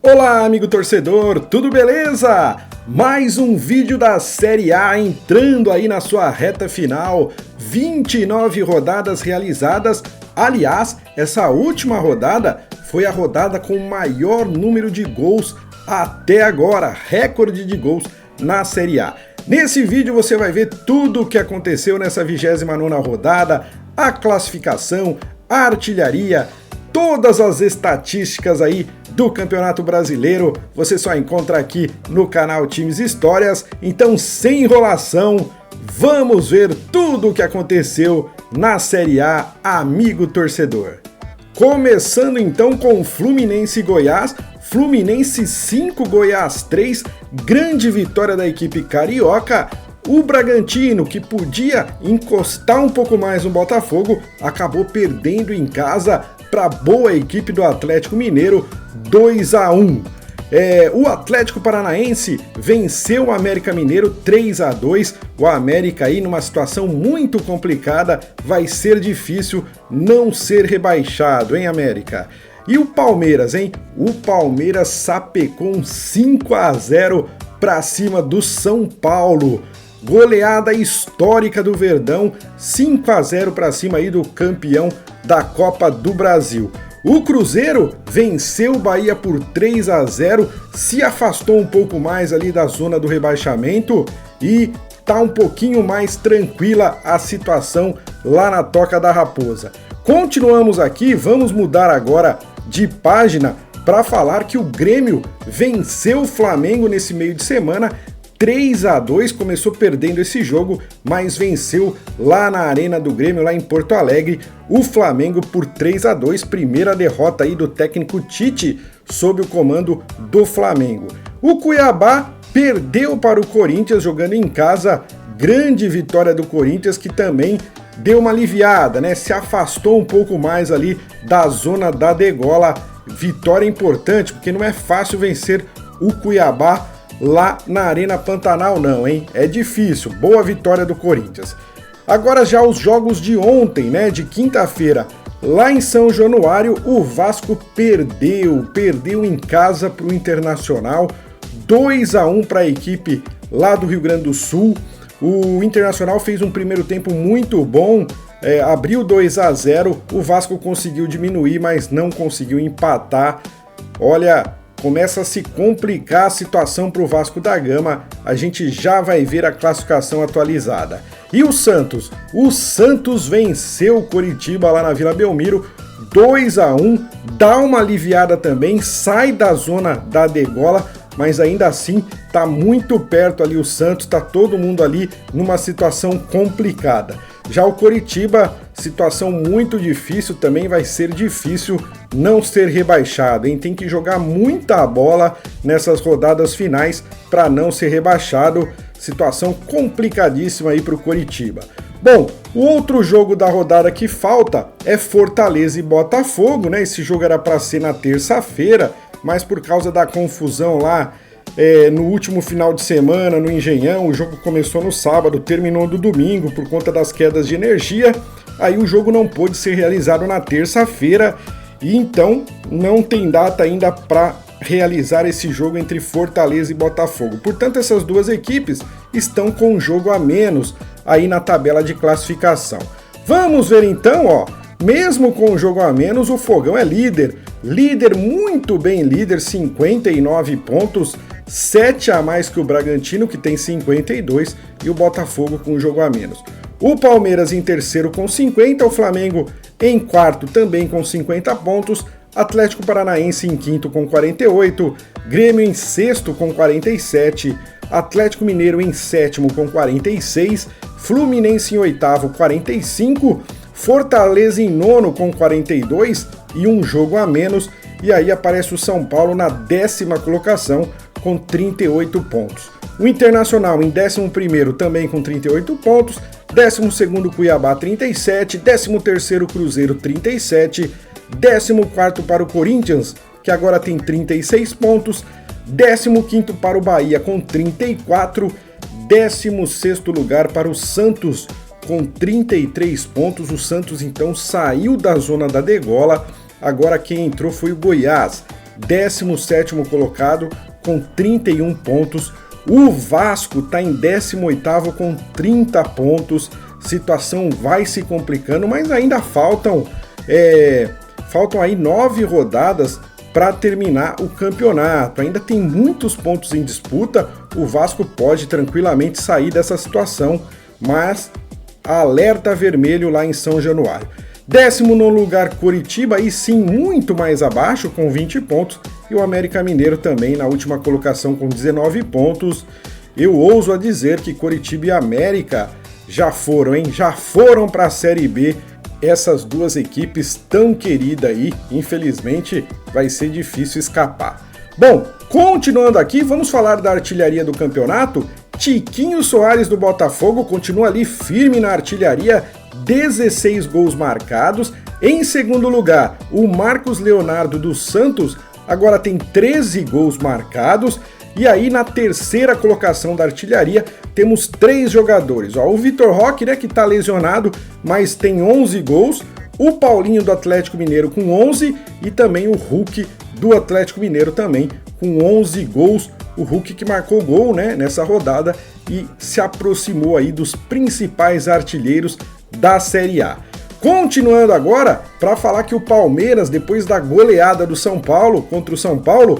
Olá, amigo torcedor, tudo beleza? Mais um vídeo da Série A entrando aí na sua reta final, 29 rodadas realizadas. Aliás, essa última rodada foi a rodada com o maior número de gols até agora, recorde de gols na Série A. Nesse vídeo você vai ver tudo o que aconteceu nessa 29ª rodada, a classificação, a artilharia, todas as estatísticas aí do Campeonato Brasileiro, você só encontra aqui no canal Times Histórias. Então, sem enrolação, vamos ver tudo o que aconteceu na Série A, amigo torcedor. Começando então com Fluminense e Goiás, Fluminense 5, Goiás 3, grande vitória da equipe carioca. O Bragantino, que podia encostar um pouco mais no Botafogo, acabou perdendo em casa para a boa equipe do Atlético Mineiro, 2-1. O Atlético Paranaense venceu o América Mineiro 3-2. O América aí numa situação muito complicada, vai ser difícil não ser rebaixado, hein, América? E o Palmeiras, hein? O Palmeiras sapecou um 5-0 para cima do São Paulo. Goleada histórica do Verdão, 5-0 para cima aí do campeão da Copa do Brasil. O Cruzeiro venceu o Bahia por 3-0, se afastou um pouco mais ali da zona do rebaixamento e tá um pouquinho mais tranquila a situação lá na Toca da Raposa. Continuamos aqui, vamos mudar agora de página para falar que o Grêmio venceu o Flamengo nesse meio de semana, 3-2, começou perdendo esse jogo, mas venceu lá na Arena do Grêmio, lá em Porto Alegre, o Flamengo por 3-2, primeira derrota aí do técnico Tite sob o comando do Flamengo. O Cuiabá perdeu para o Corinthians jogando em casa, grande vitória do Corinthians que também deu uma aliviada, né? Se afastou um pouco mais ali da zona da degola, vitória importante, porque não é fácil vencer o Cuiabá lá na Arena Pantanal não, hein? É difícil, boa vitória do Corinthians. Agora já os jogos de ontem, né, de quinta-feira, lá em São Januário, o Vasco perdeu em casa para o Internacional, 2-1 para a equipe lá do Rio Grande do Sul. O Internacional fez um primeiro tempo muito bom, abriu 2-0, o Vasco conseguiu diminuir, mas não conseguiu empatar. Olha, começa a se complicar a situação para o Vasco da Gama, a gente já vai ver a classificação atualizada. E o Santos? O Santos venceu o Coritiba lá na Vila Belmiro, 2-1, dá uma aliviada também, sai da zona da degola, mas ainda assim tá muito perto ali o Santos, tá todo mundo ali numa situação complicada. Já o Coritiba, situação muito difícil, também vai ser difícil não ser rebaixado, hein? Tem que jogar muita bola nessas rodadas finais para não ser rebaixado, situação complicadíssima aí para o Coritiba. Bom, o outro jogo da rodada que falta é Fortaleza e Botafogo, né? Esse jogo era para ser na terça-feira, mas por causa da confusão lá no último final de semana no Engenhão, o jogo começou no sábado, terminou no domingo por conta das quedas de energia, aí o jogo não pôde ser realizado na terça-feira e então não tem data ainda para realizar esse jogo entre Fortaleza e Botafogo. Portanto, essas duas equipes estão com um jogo a menos aí na tabela de classificação. Vamos ver então, ó, mesmo com o jogo a menos, o Fogão é líder, muito bem líder, 59 pontos, 7 a mais que o Bragantino, que tem 52, e o Botafogo com um jogo a menos. O Palmeiras em terceiro com 50, o Flamengo em quarto também com 50 pontos, Atlético Paranaense em quinto com 48, Grêmio em sexto com 47, Atlético Mineiro em sétimo com 46, Fluminense em oitavo 45, Fortaleza em nono com 42 e um jogo a menos, e aí aparece o São Paulo na 10ª colocação com 38 pontos. O Internacional em 11º também com 38 pontos, 12º Cuiabá 37, 13º Cruzeiro 37, 14º para o Corinthians, que agora tem 36 pontos, 15º para o Bahia com 34, 16º lugar para o Santos com 33 pontos. O Santos então saiu da zona da degola, agora quem entrou foi o Goiás. 17º colocado com 31 pontos. O Vasco está em 18º com 30 pontos. Situação vai se complicando, mas ainda faltam aí 9 rodadas para terminar o campeonato. Ainda tem muitos pontos em disputa. O Vasco pode tranquilamente sair dessa situação, mas alerta vermelho lá em São Januário. 19º lugar, Coritiba, aí sim muito mais abaixo, com 20 pontos. E o América Mineiro também na última colocação com 19 pontos. Eu ouso a dizer que Coritiba e América já foram para a Série B. Essas duas equipes tão queridas aí, infelizmente vai ser difícil escapar. Bom, continuando aqui, vamos falar da artilharia do campeonato. Tiquinho Soares do Botafogo continua ali firme na artilharia, 16 gols marcados. Em segundo lugar, o Marcos Leonardo dos Santos agora tem 13 gols marcados. E aí na terceira colocação da artilharia temos 3 jogadores. O Vitor Roque, né, que está lesionado, mas tem 11 gols. O Paulinho do Atlético Mineiro com 11 e também o Hulk do Atlético Mineiro também com 11 gols. O Hulk que marcou gol, né, nessa rodada e se aproximou aí dos principais artilheiros da Série A. Continuando agora, para falar que o Palmeiras, depois da goleada do São Paulo contra o São Paulo,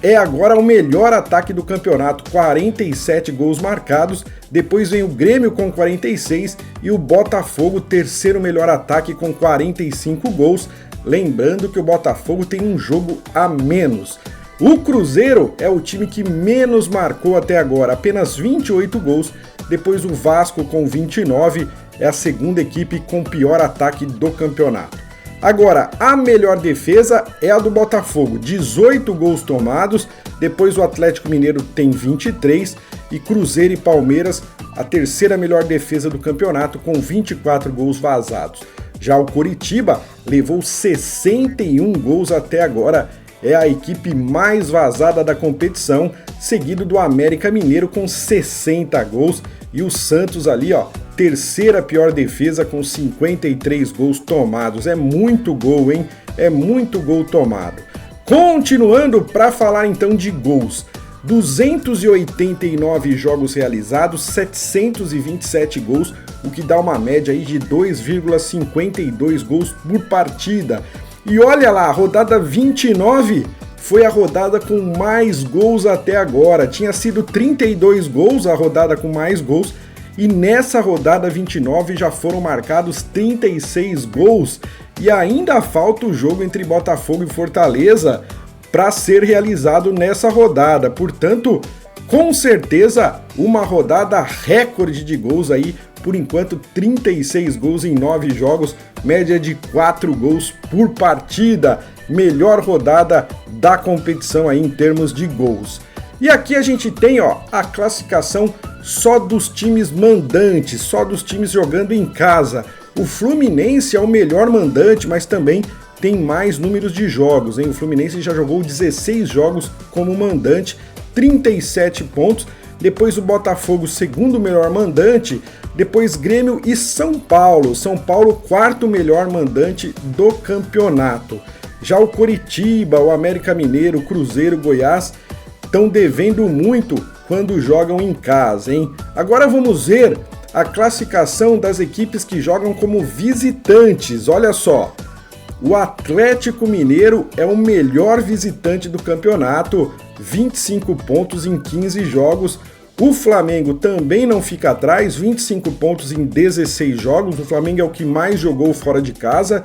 é agora o melhor ataque do campeonato, 47 gols marcados. Depois vem o Grêmio com 46 e o Botafogo, terceiro melhor ataque com 45 gols. Lembrando que o Botafogo tem um jogo a menos. O Cruzeiro é o time que menos marcou até agora, apenas 28 gols. Depois o Vasco com 29, é a segunda equipe com pior ataque do campeonato. Agora, a melhor defesa é a do Botafogo, 18 gols tomados. Depois o Atlético Mineiro tem 23 e Cruzeiro e Palmeiras, a terceira melhor defesa do campeonato com 24 gols vazados. Já o Coritiba levou 61 gols até agora, é a equipe mais vazada da competição, seguido do América Mineiro com 60 gols e o Santos ali, terceira pior defesa com 53 gols tomados. É muito gol, hein? É muito gol tomado. Continuando para falar então de gols. 289 jogos realizados, 727 gols, o que dá uma média aí de 2,52 gols por partida. E olha lá, a rodada 29 foi a rodada com mais gols até agora. Tinha sido 32 gols a rodada com mais gols. E nessa rodada 29 já foram marcados 36 gols e ainda falta o jogo entre Botafogo e Fortaleza para ser realizado nessa rodada. Portanto, com certeza, uma rodada recorde de gols aí. Por enquanto, 36 gols em 9 jogos, média de 4 gols por partida. Melhor rodada da competição aí em termos de gols. E aqui a gente tem a classificação só dos times mandantes, só dos times jogando em casa. O Fluminense é o melhor mandante, mas também tem mais números de jogos, hein? O Fluminense já jogou 16 jogos como mandante, 37 pontos. Depois o Botafogo, segundo melhor mandante. Depois Grêmio e São Paulo. São Paulo, quarto melhor mandante do campeonato. Já o Coritiba, o América Mineiro, o Cruzeiro, o Goiás estão devendo muito quando jogam em casa, hein? Agora vamos ver a classificação das equipes que jogam como visitantes. Olha só, o Atlético Mineiro é o melhor visitante do campeonato, 25 pontos em 15 jogos. O Flamengo também não fica atrás, 25 pontos em 16 jogos. O Flamengo é o que mais jogou fora de casa.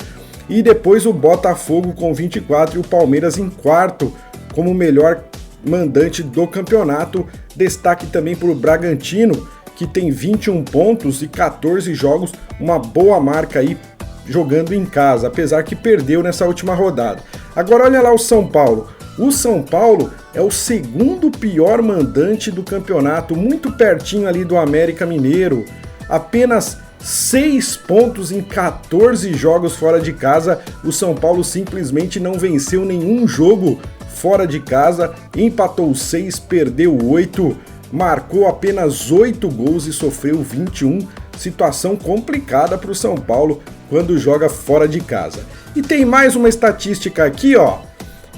E depois o Botafogo com 24 e o Palmeiras em quarto como melhor mandante do campeonato. Destaque também para o Bragantino, que tem 21 pontos e 14 jogos, uma boa marca aí jogando em casa, apesar que perdeu nessa última rodada. Agora olha lá o São Paulo. O São Paulo é o segundo pior mandante do campeonato, muito pertinho ali do América Mineiro. Apenas 6 pontos em 14 jogos fora de casa. O São Paulo simplesmente não venceu nenhum jogo fora de casa, empatou 6, perdeu 8, marcou apenas 8 gols e sofreu 21. Situação complicada para o São Paulo quando joga fora de casa. E tem mais uma estatística aqui,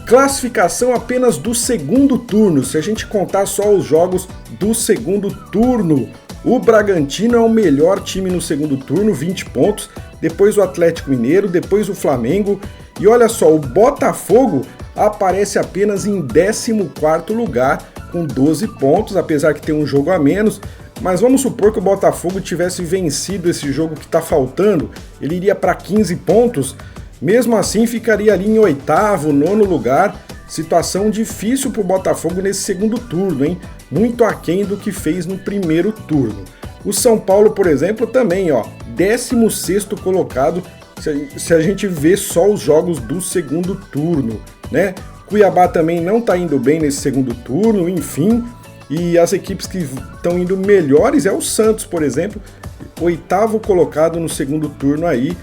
Classificação apenas do segundo turno, se a gente contar só os jogos do segundo turno. O Bragantino é o melhor time no segundo turno, 20 pontos, depois o Atlético Mineiro, depois o Flamengo, e olha só, o Botafogo aparece apenas em 14º lugar, com 12 pontos, apesar que tem um jogo a menos, mas vamos supor que o Botafogo tivesse vencido esse jogo que está faltando, ele iria para 15 pontos, mesmo assim ficaria ali em 8º, 9º lugar, situação difícil para o Botafogo nesse segundo turno, hein? Muito aquém do que fez no primeiro turno. O São Paulo, por exemplo, também, ó, 16º colocado, se a gente vê só os jogos do segundo turno, né? Cuiabá também não está indo bem nesse segundo turno, enfim, e as equipes que estão indo melhores é o Santos, por exemplo, 8º colocado no segundo turno aí,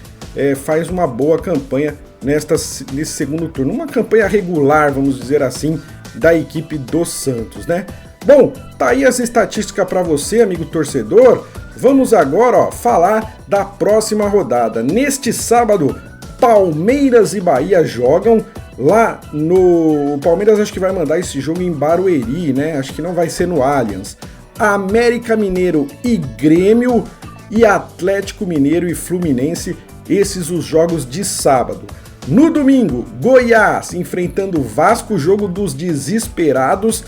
faz uma boa campanha nesse segundo turno, uma campanha regular, vamos dizer assim, da equipe do Santos, né? Bom, tá aí as estatísticas para você, amigo torcedor. Vamos agora, ó, falar da próxima rodada. Neste sábado, Palmeiras e Bahia jogam lá no... O Palmeiras acho que vai mandar esse jogo em Barueri, né? Acho que não vai ser no Allianz. América Mineiro e Grêmio e Atlético Mineiro e Fluminense, esses os jogos de sábado. No domingo, Goiás enfrentando o Vasco, jogo dos desesperados.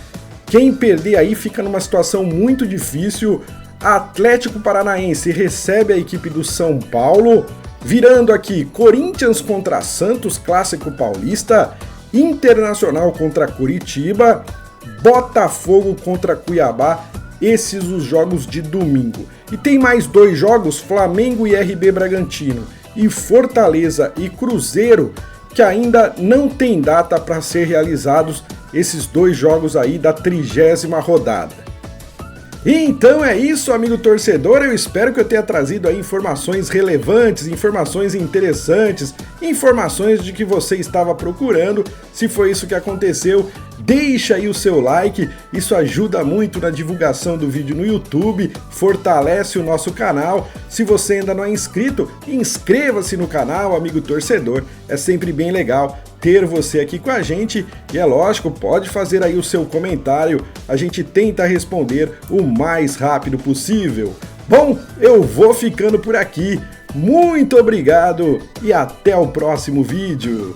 Quem perder aí fica numa situação muito difícil. Atlético Paranaense recebe a equipe do São Paulo. Virando aqui, Corinthians contra Santos, clássico paulista. Internacional contra Curitiba. Botafogo contra Cuiabá. Esses os jogos de domingo. E tem mais 2 jogos, Flamengo e RB Bragantino. E Fortaleza e Cruzeiro, que ainda não tem data para ser realizados esses 2 jogos aí da 30ª rodada. Então é isso, amigo torcedor, eu espero que eu tenha trazido aí informações relevantes, informações interessantes, informações de que você estava procurando. Se foi isso que aconteceu, deixa aí o seu like, isso ajuda muito na divulgação do vídeo no YouTube, fortalece o nosso canal. Se você ainda não é inscrito, inscreva-se no canal, amigo torcedor, é sempre bem legal ter você aqui com a gente e é lógico, pode fazer aí o seu comentário, a gente tenta responder o mais rápido possível. Bom, eu vou ficando por aqui, muito obrigado e até o próximo vídeo.